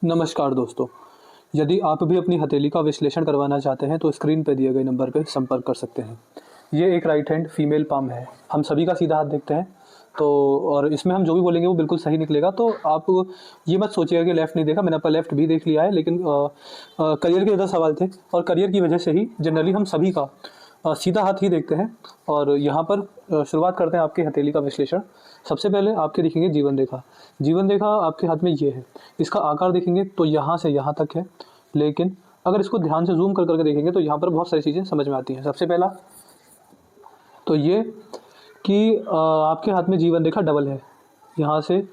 नमस्कार दोस्तों। यदि आप भी अपनी हथेली का विश्लेषण करवाना चाहते हैं तो स्क्रीन पर दिए गए नंबर पर संपर्क कर सकते हैं। ये एक राइट हैंड फीमेल पाम है। हम सभी का सीधा हाथ देखते हैं तो और इसमें हम जो भी बोलेंगे वो बिल्कुल सही निकलेगा। तो आप ये मत सोचिएगा कि लेफ़्ट नहीं देखा, मैंने आपका लेफ़्ट भी देख लिया है, लेकिन करियर के ज़्यादा सवाल थे और करियर की वजह से ही जनरली हम सभी का सीधा हाथ ही देखते हैं। और यहाँ पर शुरुआत करते हैं आपकी हथेली का विश्लेषण। सबसे पहले आपके दिखेंगे जीवन रेखा। जीवन रेखा आपके हाथ में ये है। इसका आकार देखेंगे तो यहाँ से यहाँ तक है, लेकिन अगर इसको ध्यान से ज़ूम कर करके देखेंगे तो यहाँ पर बहुत सारी चीज़ें समझ में आती हैं। सबसे पहला तो ये कि आपके हाथ में जीवन रेखा डबल है। यहाँ से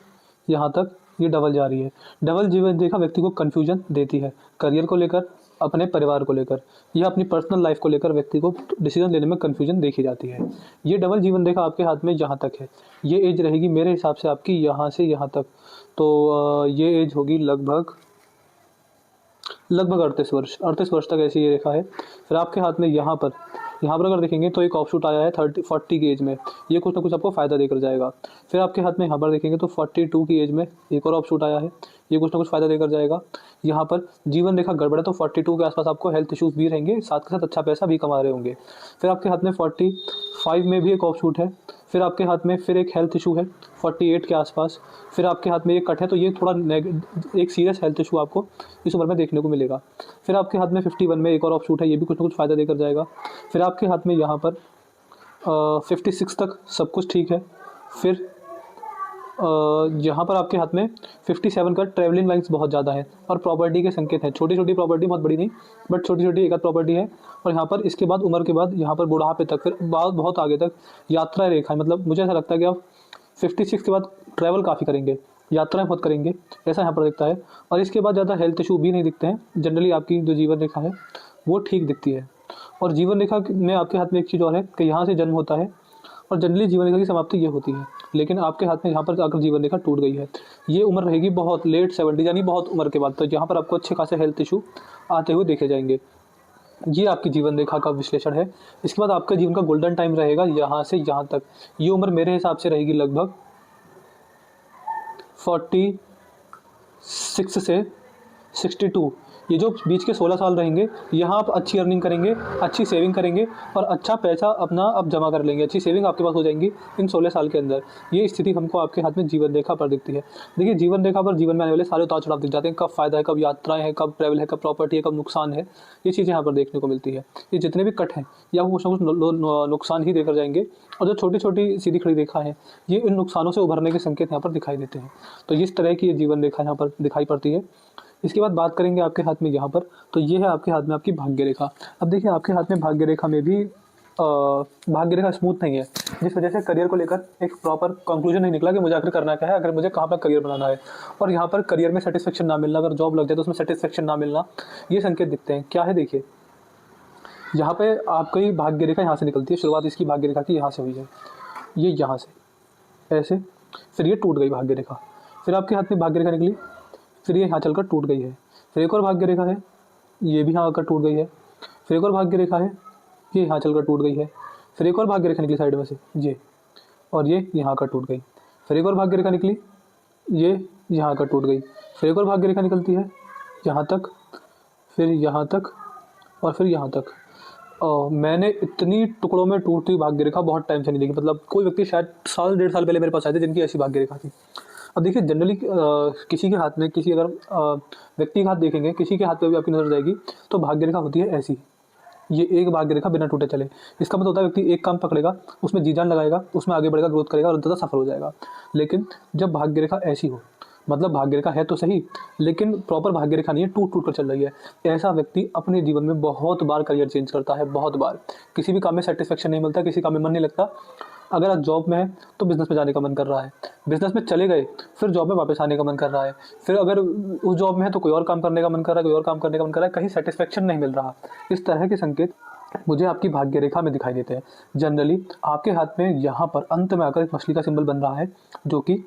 यहाँ तक ये डबल जा रही है। डबल जीवन रेखा व्यक्ति को कन्फ्यूजन देती है, करियर को लेकर, अपने परिवार को लेकर या अपनी पर्सनल लाइफ को लेकर व्यक्ति को डिसीजन लेने में कन्फ्यूजन देखी जाती है। ये डबल जीवन रेखा आपके हाथ में यहाँ तक है। ये एज रहेगी मेरे हिसाब से आपकी यहाँ से यहाँ तक। तो ये एज होगी लगभग 38 वर्ष तक ऐसी ये रेखा है। फिर आपके हाथ में यहाँ पर अगर देखेंगे तो एक ऑफशूट आया है 40 की एज में। ये कुछ ना कुछ आपको फ़ायदा देकर जाएगा। फिर आपके हाथ में यहाँ पर देखेंगे तो 42 की एज में एक और ऑफशूट आया है। ये कुछ ना कुछ फ़ायदा देकर जाएगा। यहाँ पर जीवन रेखा गड़बड़ है तो 42 के आसपास आपको हेल्थ इश्यूज़ भी रहेंगे, साथ के साथ अच्छा पैसा भी कमा रहे होंगे। फिर आपके हाथ में 45 में भी एक ऑफशूट है। फिर आपके हाथ में फिर एक हेल्थ इशू है 48 के आसपास। फिर आपके हाथ में एक कट है, तो ये थोड़ा एक सीरियस हेल्थ इशू आपको इस उम्र में देखने को मिलेगा। फिर आपके हाथ में 51 में एक और ऑफशूट है, ये भी कुछ ना कुछ फ़ायदा देकर जाएगा। फिर आपके हाथ में यहाँ पर 56 तक सब कुछ ठीक है। फिर यहाँ पर आपके हाथ में 57 का ट्रैवलिंग लाइन्स बहुत ज़्यादा है और प्रॉपर्टी के संकेत हैं। छोटी छोटी प्रॉपर्टी, बहुत बड़ी नहीं, बट छोटी छोटी एक आध प्रॉपर्टी है। और यहाँ पर इसके बाद उम्र के बाद यहाँ पर बुढ़ापे तक, फिर बहुत आगे तक यात्रा रेखा है। मतलब मुझे ऐसा लगता है कि आप 56 के बाद ट्रैवल काफ़ी करेंगे, यात्राएं बहुत करेंगे, ऐसा यहाँ पर दिखता है। और इसके बाद ज़्यादा हेल्थ इशू भी नहीं दिखते हैं। जनरली आपकी जो जीवन रेखा है वो ठीक दिखती है। और जीवन रेखा में आपके हाथ में एक चीज़ और है कि यहाँ से जन्म होता है और जनरली जीवन रेखा की समाप्ति ये होती है। लेकिन आपके हाथ में यहाँ पर अगर जीवन रेखा टूट गई है, ये उम्र रहेगी बहुत लेट 70, यानी बहुत उम्र के बाद। तो यहाँ पर आपको अच्छे खासे हेल्थ इशू आते हुए देखे जाएंगे। ये आपकी जीवन रेखा का विश्लेषण है। इसके बाद आपका जीवन का गोल्डन टाइम रहेगा यहाँ से यहाँ तक। ये उम्र मेरे हिसाब से रहेगी लगभग 46 से 62। ये जो बीच के 16 साल रहेंगे, यहाँ आप अच्छी अर्निंग करेंगे, अच्छी सेविंग करेंगे और अच्छा पैसा अपना आप जमा कर लेंगे। अच्छी सेविंग आपके पास हो जाएंगी इन 16 साल के अंदर। ये स्थिति हमको आपके हाथ में जीवन रेखा पर दिखती है। देखिए, जीवन रेखा पर जीवन में आने वाले सारे उतार चढ़ाव दिख जाते हैं। कब फ़ायदा है, कब यात्राएं हैं, कब ट्रैवल है, कब प्रॉपर्टी है, कब नुकसान है, ये चीज़ें यहाँ पर देखने को मिलती है। ये जितने भी कट हैं ये आपको कुछ ना कुछ नुकसान ही देकर जाएंगे। और जो छोटी छोटी सीधी खड़ी रेखा है, ये इन नुकसानों से उभरने के संकेत यहाँ पर दिखाई देते हैं। तो इस तरह की ये जीवन रेखा यहाँ पर दिखाई पड़ती है। इसके बाद बात करेंगे आपके हाथ में यहाँ पर, तो ये है आपके हाथ में आपकी भाग्य रेखा। अब देखिए, आपके हाथ में भाग्य रेखा में भी भाग्य रेखा स्मूथ नहीं है, जिस वजह से करियर को लेकर एक प्रॉपर कंक्लूजन नहीं निकला कि मुझे आखिर करना क्या है, अगर मुझे कहाँ पर करियर बनाना है। और यहाँ पर करियर में सेटिस्फेक्शन ना मिलना, अगर जॉब लग जाए तो उसमें सेटिस्फेक्शन ना मिलना, ये संकेत दिखते हैं। क्या है, देखिए, यहाँ पे आपकी भाग्य रेखा यहाँ से निकलती है। शुरुआत इसकी भाग्य रेखा की यहाँ से हुई है, ये यहाँ से ऐसे, फिर ये टूट गई भाग्य रेखा। फिर आपके हाथ में भाग्य रेखा निकली, फिर ये यहाँ चलकर टूट गई है। फिर एक और भाग्य रेखा है, ये भी यहाँ आकर टूट गई है। फिर एक और भाग्य रेखा है, ये यहाँ चलकर टूट गई है। फिर एक और भाग्य रेखा निकली साइड में से, ये, और ये यहाँ आकर टूट गई। फिर एक और भाग्य रेखा निकली, ये यहाँ आकर टूट गई। फिर एक और भाग्य रेखा निकलती है यहाँ तक, फिर यहाँ तक, और फिर यहाँ तक। मैंने इतनी टुकड़ों में टूटती हुई भाग्य रेखा बहुत टाइम से नहीं देखी। मतलब कोई व्यक्ति शायद साल डेढ़ साल पहले मेरे पास आए थे जिनकी ऐसी भाग्य रेखा थी। अब देखिए, जनरली किसी के हाथ में, किसी अगर व्यक्ति का हाथ देखेंगे, किसी के हाथ पे भी आपकी नजर जाएगी तो भाग्य रेखा होती है ऐसी। ये एक भाग्य रेखा बिना टूटे चले। इसका मतलब होता है व्यक्ति एक काम पकड़ेगा, उसमें जी जान लगाएगा, उसमें आगे बढ़ेगा, ग्रोथ करेगा और अंततः सफल हो जाएगा। लेकिन जब भाग्य रेखा ऐसी हो, मतलब भाग्य रेखा है तो सही, लेकिन प्रॉपर भाग्य रेखा नहीं है, टूट टूट कर चल रही है, ऐसा व्यक्ति अपने जीवन में बहुत बार करियर चेंज करता है। बहुत बार किसी भी काम में सेटिस्फेक्शन नहीं मिलता, किसी काम में मन नहीं लगता। अगर आज जॉब में है तो बिज़नेस में जाने का मन कर रहा है, बिज़नेस में चले गए फिर जॉब में वापस आने का मन कर रहा है, फिर अगर उस जॉब में है तो कोई और काम करने का मन कर रहा है, कोई और काम करने का मन कर रहा है, कहीं सेटिस्फेक्शन नहीं मिल रहा। इस तरह के संकेत मुझे आपकी भाग्य रेखा में दिखाई देते हैं। जनरली आपके हाथ में यहाँ पर अंत में आकर एक मछली का सिंबल बन रहा है, जो कि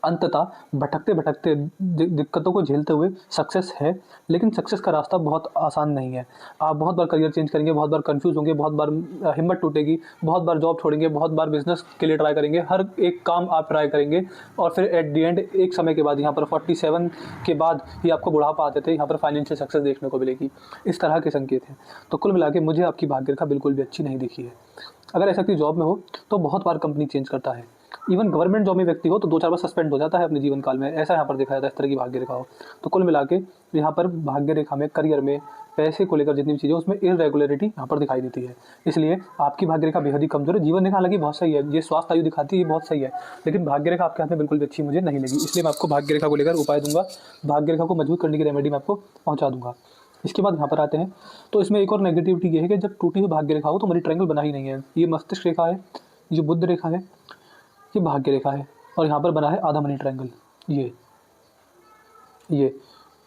अंततः भटकते भटकते दिक्कतों को झेलते हुए सक्सेस है, लेकिन सक्सेस का रास्ता बहुत आसान नहीं है। आप बहुत बार करियर चेंज करेंगे, बहुत बार कंफ्यूज होंगे, बहुत बार हिम्मत टूटेगी, बहुत बार जॉब छोड़ेंगे, बहुत बार बिजनेस के लिए ट्राई करेंगे, हर एक काम आप ट्राई करेंगे और फिर एट द एंड एक समय के बाद यहाँ पर 47 के बाद ही आपको बुढ़ापा आते थे, यहाँ पर फाइनेंशियल सक्सेस देखने को मिलेगी। इस तरह के संकेत हैं। तो कुल मिला के मुझे आपकी भाग्य रेखा बिल्कुल भी अच्छी नहीं दिखी है। अगर ऐसा कि जॉब में हो तो बहुत बार कंपनी चेंज करता है। इवन गवर्नमेंट जॉब में व्यक्ति हो तो 2-4 बार सस्पेंड हो जाता है अपने जीवन काल में, ऐसा यहाँ पर देखा जाता है इस तरह की भाग्य रेखा हो। तो कुल मिला के यहाँ पर भाग्य रेखा में करियर में पैसे को लेकर जितनी भी चीज़ें उसमें इरेगुलरिटी यहाँ पर दिखाई देती है। इसलिए आपकी भाग्य रेखा बेहद ही कमजोर है। जीवन रेखा हालांकि बहुत सही है, ये स्वास्थ्य आयु दिखाती है, ये बहुत सही है, लेकिन भाग्य रेखा आपके हाथ में बिल्कुल भी अच्छी मुझे नहीं लगी। इसलिए मैं आपको भाग्य रेखा को लेकर उपाय दूंगा, भाग्य रेखा को मजबूत करने की रेमेडी मैं आपको पहुँचा दूंगा। इसके बाद यहाँ पर आते हैं तो इसमें एक और नेगेटिविटी ये है कि जब टूटी हुई भाग्य रेखा हो तो मनी ट्रायंगल बना ही नहीं है। ये मस्तिष्क रेखा है, ये बुध रेखा है, ये भाग्य रेखा है और यहाँ पर बना है आधा मनी ट्रायंगल। ये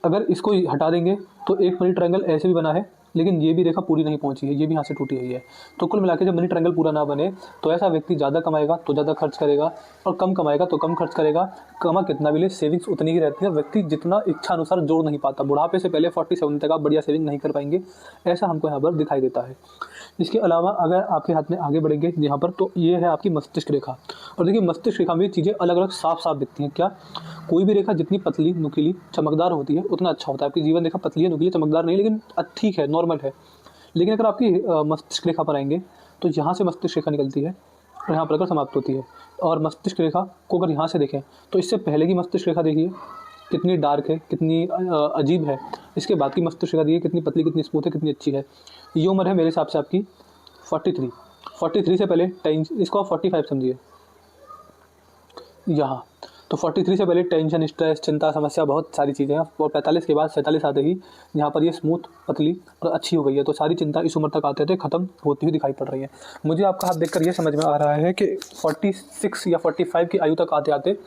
अगर इसको हटा देंगे तो एक मनी ट्रायंगल ऐसे भी बना है, लेकिन ये भी रेखा पूरी नहीं पहुंची है, ये भी यहाँ से टूटी हुई है। तो कुल मिला के जब मनी ट्रायंगल पूरा ना बने तो ऐसा व्यक्ति ज़्यादा कमाएगा तो ज़्यादा खर्च करेगा और कम कमाएगा तो कम खर्च करेगा। कमा कितना भी ले सेविंग्स उतनी ही रहती है, व्यक्ति जितना इच्छा अनुसार जोड़ नहीं पाता। बुढ़ापे से पहले 47 तक आप बढ़िया सेविंग नहीं कर पाएंगे, ऐसा हमको यहाँ पर दिखाई देता है। इसके अलावा अगर आपके हाथ में आगे बढ़ेंगे यहाँ पर तो ये है आपकी मस्तिष्क रेखा। और देखिए मस्तिष्क रेखा में चीज़ें अलग अलग साफ साफ दिखती हैं। क्या कोई भी रेखा जितनी पतली नुकीली चमकदार होती है उतना अच्छा होता है। आपकी जीवन रेखा पतली है, नुकीली, चमकदार नहीं, लेकिन ठीक है, नॉर्मल है। लेकिन अगर आपकी मस्तिष्क रेखा पर आएंगे तो यहाँ से मस्तिष्क रेखा निकलती है और यहाँ पर समाप्त होती है। और मस्तिष्क रेखा को अगर यहाँ से देखें तो इससे पहले की मस्तिष्क रेखा देखिए कितनी डार्क है, कितनी अजीब है। इसके बाद की मस्तिष्क रेखा देखिए कितनी पतली, कितनी स्मूथ है, कितनी अच्छी है। ये उम्र है मेरे हिसाब से आपकी 43 से पहले 10, इसको आप 45 समझिए यहाँ। तो 43 से पहले टेंशन, स्ट्रेस, चिंता, समस्या, बहुत सारी चीज़ें हैं। और 45 के बाद 47 आते ही यहाँ पर ये स्मूथ, पतली और अच्छी हो गई है। तो सारी चिंता इस उम्र तक आते थे ख़त्म होती हुई दिखाई पड़ रही है। मुझे आपका हाथ देखकर ये समझ में आ रहा है कि 46 या 45 की आयु तक आते आते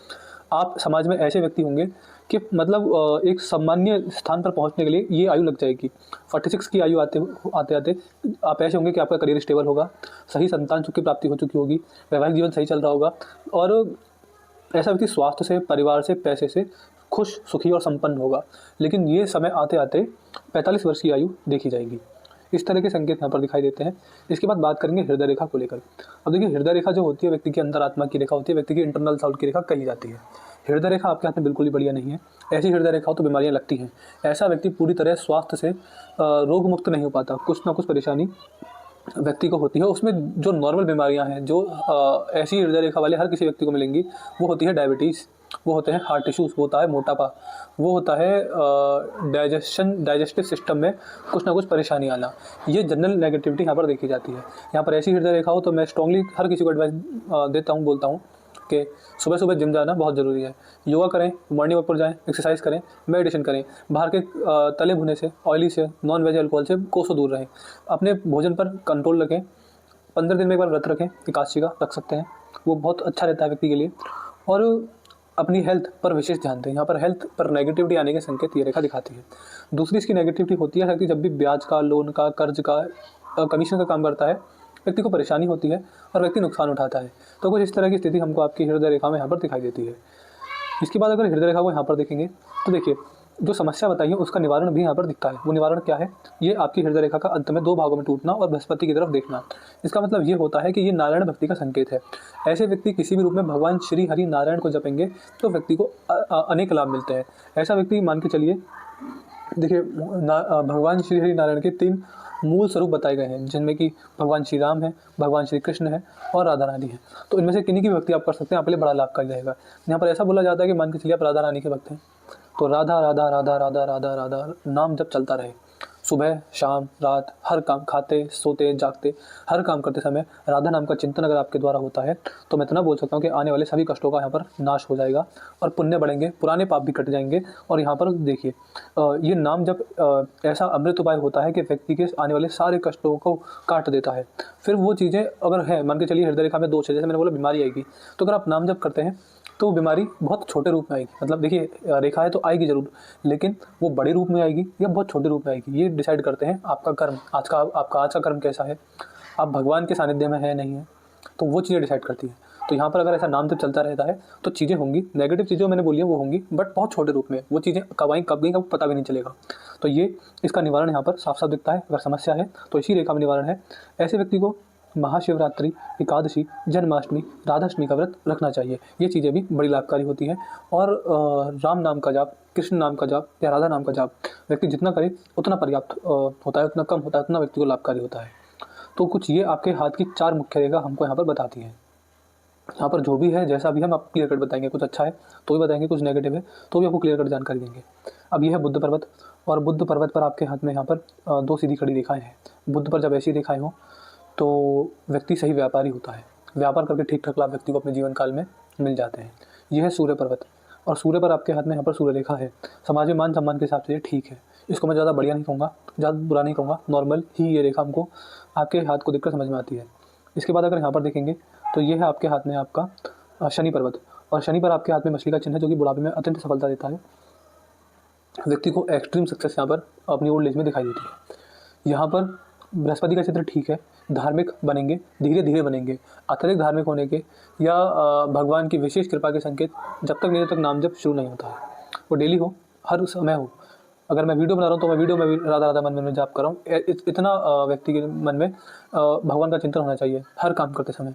आप समाज में ऐसे व्यक्ति होंगे कि मतलब एक सामान्य स्थान पर पहुंचने के लिए ये आयु लग जाएगी। 46 की आयु आते आते आप ऐसे होंगे कि आपका करियर स्टेबल होगा, सही संतान सुख की प्राप्ति हो चुकी होगी, वैवाहिक जीवन सही चल रहा होगा और ऐसा व्यक्ति स्वास्थ्य से, परिवार से, पैसे से खुश, सुखी और संपन्न होगा। लेकिन ये समय आते आते 45 वर्ष की आयु देखी जाएगी। इस तरह के संकेत यहाँ पर दिखाई देते हैं। इसके बाद बात करेंगे हृदय रेखा को लेकर। अब देखिए हृदय रेखा जो होती है व्यक्ति की अंतरात्मा की रेखा होती है, व्यक्ति की इंटरनल साउल की रेखा कही जाती है। हृदय रेखा आपके हाथ में बिल्कुल ही बढ़िया नहीं है। ऐसी हृदय रेखा हो तो बीमारियाँ लगती हैं। ऐसा व्यक्ति पूरी तरह स्वास्थ्य से रोग मुक्त नहीं हो पाता, कुछ ना कुछ परेशानी व्यक्ति को होती है। उसमें जो नॉर्मल बीमारियां हैं जो ऐसी हृदय रेखा वाले हर किसी व्यक्ति को मिलेंगी, वो होती है डायबिटीज़, वो होते हैं हार्ट इश्यूज़, वो होता है मोटापा, वो होता है डाइजेस्टिव सिस्टम में कुछ ना कुछ परेशानी आना। ये जनरल नेगेटिविटी यहाँ पर देखी जाती है। यहाँ पर ऐसी हृदय रेखा हो तो मैं स्ट्रांगली हर किसी को एडवाइस देता हूँ, बोलता हूँ कि सुबह सुबह जिम जाना बहुत ज़रूरी है। योगा करें, मॉर्निंग वॉक पर जाएं, एक्सरसाइज करें, मेडिटेशन करें, बाहर के तले भुने से, ऑयली से, नॉन वेज अल्कोहल से कोसों दूर रहें, अपने भोजन पर कंट्रोल रखें, 15 दिन में एक बार व्रत रखें, एकादशी का रख सकते हैं, वो बहुत अच्छा रहता है व्यक्ति के लिए। और अपनी हेल्थ पर विशेष ध्यान दें। यहाँ पर हेल्थ पर नेगेटिविटी आने के संकेत ये रेखा दिखाती है। दूसरी इसकी नेगेटिविटी होती है कि जब भी ब्याज का, लोन का, कर्ज का, कमीशन का काम करता है, व्यक्ति को परेशानी होती है और व्यक्ति नुकसान उठाता है। तो कुछ इस तरह की स्थिति हमको आपकी हृदय रेखा में यहाँ पर दिखाई देती है। इसके बाद अगर हृदय रेखा को यहाँ पर देखेंगे तो देखिए जो समस्या बताई है उसका निवारण भी यहाँ पर दिखता है। वो निवारण क्या है? ये आपकी हृदय रेखा का अंत में 2 भागों में टूटना और बृहस्पति की तरफ देखना। इसका मतलब ये होता है कि ये नारायण भक्ति का संकेत है। ऐसे व्यक्ति किसी भी रूप में भगवान श्री हरि नारायण को जपेंगे तो व्यक्ति को अनेक लाभ मिलते हैं। ऐसा व्यक्ति मान के चलिए, देखिए भगवान श्री हरि नारायण के 3 मूल स्वरूप बताए गए हैं, जिनमें कि भगवान श्री राम है, भगवान श्री कृष्ण है और राधा रानी है। तो इनमें से किन्हीं की भक्ति आप कर सकते हैं, आपके लिए बड़ा लाभकारी रहेगा। यहाँ पर ऐसा बोला जाता है कि मान के चलिए आप राधा रानी के भक्त हैं तो राधा राधा राधा राधा राधा राधा नाम जब चलता रहे, सुबह शाम रात, हर काम, खाते सोते जागते, हर काम करते समय राधा नाम का चिंतन अगर आपके द्वारा होता है तो मैं इतना बोल सकता हूँ कि आने वाले सभी कष्टों का यहाँ पर नाश हो जाएगा और पुण्य बढ़ेंगे, पुराने पाप भी कट जाएंगे। और यहाँ पर देखिए ये नाम जब ऐसा अमृत उपाय होता है कि व्यक्ति के आने वाले सारे कष्टों को काट देता है। फिर वो चीज़ें अगर है, मान के चलिए हृदय रेखा में दोष है, जैसे मैंने बोला बीमारी आएगी, तो अगर आप नाम जप करते हैं तो वो बीमारी बहुत छोटे रूप में आएगी। मतलब देखिए रेखा है तो आएगी जरूर, लेकिन वो बड़े रूप में आएगी या बहुत छोटे रूप में आएगी, ये डिसाइड करते हैं आपका कर्म। आपका आज का कर्म कैसा है, आप भगवान के सानिध्य में है नहीं है, तो वो चीज़ें डिसाइड करती है। तो यहाँ पर अगर ऐसा नाम जब चलता रहता है तो चीज़ें होंगी, नेगेटिव चीज़ें मैंने बोली है वो होंगी, बट बहुत छोटे रूप में। वो चीज़ें कब आई कब गई आपको पता भी नहीं चलेगा। तो ये इसका निवारण यहाँ पर साफ साफ दिखता है। अगर समस्या है तो इसी रेखा में निवारण है। ऐसे व्यक्ति को महाशिवरात्रि, एकादशी, जन्माष्टमी, राधाष्टमी का व्रत रखना चाहिए। ये चीज़ें भी बड़ी लाभकारी होती हैं। और राम नाम का जाप, कृष्ण नाम का जाप या राधा नाम का जाप व्यक्ति जितना करे उतना पर्याप्त होता है, उतना कम होता है, उतना व्यक्ति को लाभकारी होता है। तो कुछ ये आपके हाथ की 4 मुख्य रेखा हमको यहाँ पर बताती हैं। यहाँ पर जो भी है जैसा भी हम आपको क्लियर कट बताएंगे, कुछ अच्छा है तो भी बताएंगे, कुछ नेगेटिव है तो भी आपको क्लियर कट जानकारी देंगे। अब यह है बुद्ध पर्वत, और बुद्ध पर्वत पर आपके हाथ में यहाँ पर 2 सीधी खड़ी रेखाएं हैं। बुद्ध पर जब ऐसी रेखाएं हों तो व्यक्ति सही व्यापारी होता है। व्यापार करके ठीक ठाक लाभ व्यक्ति को अपने जीवन काल में मिल जाते हैं। यह है सूर्य पर्वत, और सूर्य पर आपके हाथ में यहाँ पर सूर्य रेखा है। समाज में मान सम्मान के हिसाब से ये ठीक है, इसको मैं ज़्यादा बढ़िया नहीं कहूँगा, ज़्यादा बुरा नहीं कहूँगा, नॉर्मल ही ये रेखा हमको आपके हाथ को देखकर समझ में आती है। इसके बाद अगर यहाँ पर देखेंगे तो ये है आपके हाथ में आपका शनि पर्वत, और शनि पर आपके हाथ में मछली का चिन्ह है, जो कि बुढ़ापे में अत्यंत सफलता देता है। व्यक्ति को एक्सट्रीम सक्सेस यहाँ पर अपनी ओल्ड एज में दिखाई देती है। यहाँ पर बृहस्पति का चित्र ठीक है, धार्मिक बनेंगे, धीरे धीरे बनेंगे। अत्यधिक धार्मिक होने के या भगवान की विशेष कृपा के संकेत जब तक मेरे तक नाम जप शुरू नहीं होता है, वो डेली हो, हर समय हो। अगर मैं वीडियो बना रहा हूँ तो मैं वीडियो में भी राधा राधा मन में जाप कर रहा हूँ। इतना व्यक्ति के मन में भगवान का चिंतन होना चाहिए हर काम करते समय।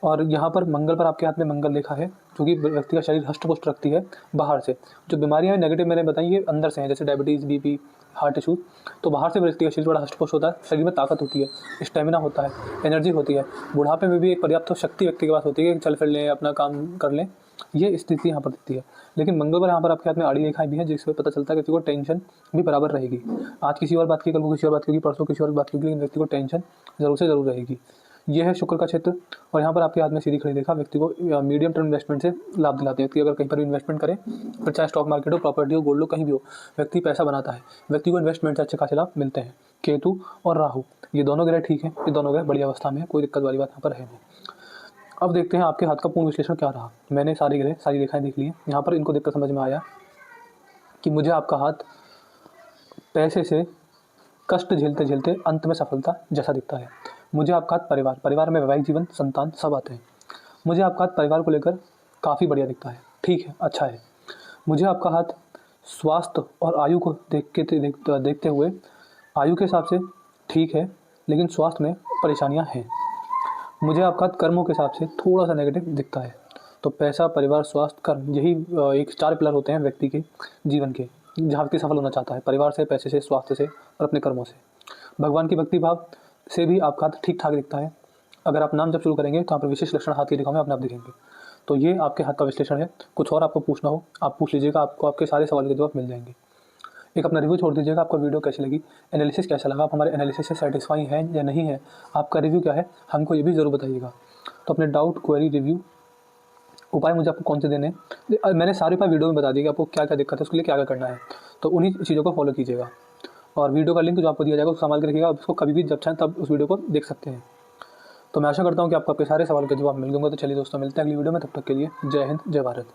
और यहाँ पर मंगल पर आपके हाथ में मंगल रेखा है, जो कि व्यक्ति का शरीर हष्ट-पुष्ट रखती है बाहर से। जो बीमारियाँ नेगेटिव मैंने बताई ये अंदर से हैं, जैसे डायबिटीज़, बीपी, हार्ट इशूज़। तो बाहर से व्यक्ति का शरीर बड़ा हष्ट-पुष्ट होता है, शरीर में ताकत होती है, स्टेमिना होता है, एनर्जी होती है। बुढ़ापे में भी एक पर्याप्त शक्ति व्यक्ति के पास होती है कि चल फिर लें, अपना काम कर लें, ये स्थिति यहाँ पर दिखती है। लेकिन मंगल पर यहाँ पर आपके हाथ में आड़ी रेखाएँ भी हैं, जिससे पता चलता है कि व्यक्ति को टेंशन भी बराबर रहेगी। आज किसी और बात की, कल को किसी और बात की होगी, परसों किसी और बात की होगी, लेकिन व्यक्ति को टेंशन ज़रूर से ज़रूर रहेगी। ये है शुक्र का क्षेत्र, और यहाँ पर आपके हाथ में सीधी खड़ी रेखा व्यक्ति को मीडियम टर्म इन्वेस्टमेंट से लाभ दिलाती है। व्यक्ति अगर कहीं पर भी इन्वेस्टमेंट करे, फिर चाहे स्टॉक मार्केट हो, प्रॉपर्टी हो, गोल्ड हो, कहीं भी हो, व्यक्ति पैसा बनाता है, व्यक्ति को इन्वेस्टमेंट से अच्छे खासे लाभ मिलते हैं। केतु और राहु ये दोनों ग्रह ठीक है, ये दोनों ग्रह बढ़िया अवस्था में है, कोई दिक्कत वाली बात यहाँ पर है नहीं। अब देखते हैं आपके हाथ का पूर्ण विश्लेषण क्या रहा। मैंने सारी ग्रह, सारी रेखाएं देख ली हैं। यहाँ पर इनको देखकर समझ में आया कि मुझे आपका हाथ पैसे से कष्ट झेलते झेलते अंत में सफलता जैसा दिखता है। मुझे आपका हाथ परिवार, परिवार में वैवाहिक जीवन, संतान सब आते हैं। मुझे आपका हाथ परिवार को लेकर काफ़ी बढ़िया दिखता है, ठीक है, अच्छा है। मुझे आपका हाथ स्वास्थ्य और आयु को देखते हुए आयु के हिसाब से ठीक है, लेकिन स्वास्थ्य में परेशानियां हैं। मुझे आपका हाथ कर्मों के हिसाब से थोड़ा सा नेगेटिव दिखता है। तो पैसा, परिवार, स्वास्थ्य, कर्म, यही एक 4 पिलर होते हैं व्यक्ति के जीवन के, जहाँ व्यक्ति सफल होना चाहता है, परिवार से, पैसे से, स्वास्थ्य से और अपने कर्मों से। भगवान की भक्ति भाव से भी आपका हाथ ठीक ठाक दिखता है। अगर आप नाम जब शुरू करेंगे तो यहाँ पर विशेष लक्षण हाथ की रेखाओं में अपने आप दिखेंगे। तो ये आपके हाथ का विश्लेषण है। कुछ और आपको पूछना हो आप पूछ लीजिएगा, आपको आपके सारे सवाल के जवाब मिल जाएंगे। एक अपना रिव्यू छोड़ दीजिएगा, आपको वीडियो कैसी लगी, एनालिसिस कैसा लगा, आप हमारे एनालिसिस से सेटिस्फाई हैं या नहीं है, आपका रिव्यू क्या है, हमको ये भी ज़रूर बताइएगा। तो अपने डाउट, क्वेरी, रिव्यू, उपाय मुझे आपको कौन से देने हैं, मैंने सारे उपाय वीडियो में बता दिए कि आपको क्या क्या दिक्कत है, उसके लिए क्या क्या करना है। तो उन्हीं चीज़ों को फॉलो कीजिएगा, और वीडियो का लिंक जो आपको दिया जाएगा उसको संभाल के रखिएगा, उसको कभी भी जब चाहें तब उस वीडियो को देख सकते हैं। तो मैं आशा करता हूँ कि आपको आपके सारे सवाल के जवाब मिल गए होंगे। तो चलिए दोस्तों, मिलते हैं अगली वीडियो में, तब तक के लिए जय हिंद, जय भारत।